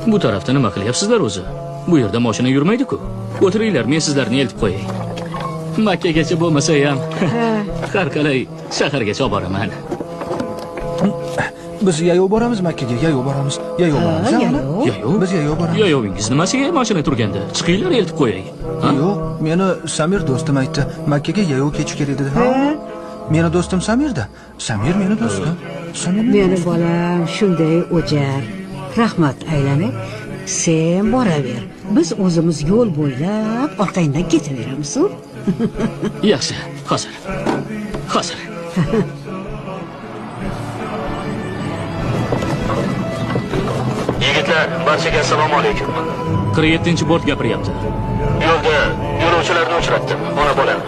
Bu tarafda nima qilyapsizlar o'zi? Bu yerda mashina yurmaydi-ku. O'tiringlar, men sizlarni eltib qo'yay. Makkagacha bo'lmasa ham har qalay shahargacha olib boraman. Biz yayov boramiz Makkaga, yayov boramiz. Yayov boramiz. Yayov? Biz yayov boramiz. Yayovingiz nimasiga mashina turganda? Chiqinglar, eltib qo'yay. Yo'q, meni Samir do'stim aytdi. Makkaga yayov ketish kerak dedi. Meni do'stim Samirda. Samir meni do'stim. Meni bolam shunday o'jar. Rahmat aylanib, sen boraver. Biz o'zimiz yo'l bo'ylab orqangdan ketaveramiz. Yaxshi, hozir. Hozir. Yigitlar, barchaga assalomu alaykum. 47-bort gapiryapti. Yo'lda yo'lovchilarni uchratdim, ona bolam.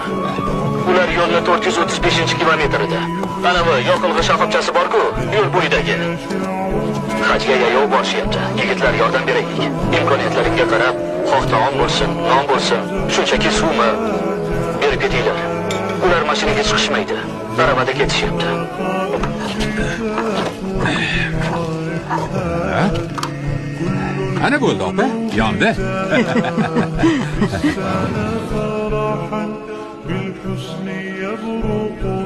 Ular yo'lning 435-kilometrida. Ana bu yoqilg'i shoxobchasi bor-ku, yo'l bo'yidagi. Hajga yayov borishyapti. Yigitlar, yordam beraylik. Imkoniyatlaringga qarab, xoh taom bo'lsin, non bo'lsin, shunchaki suvmi berib ketinglar. Ular mashinaga chiqishmaydi. Arabada ketishyapti. Ana bo'ldi opa, yondi. بالحسن يبرق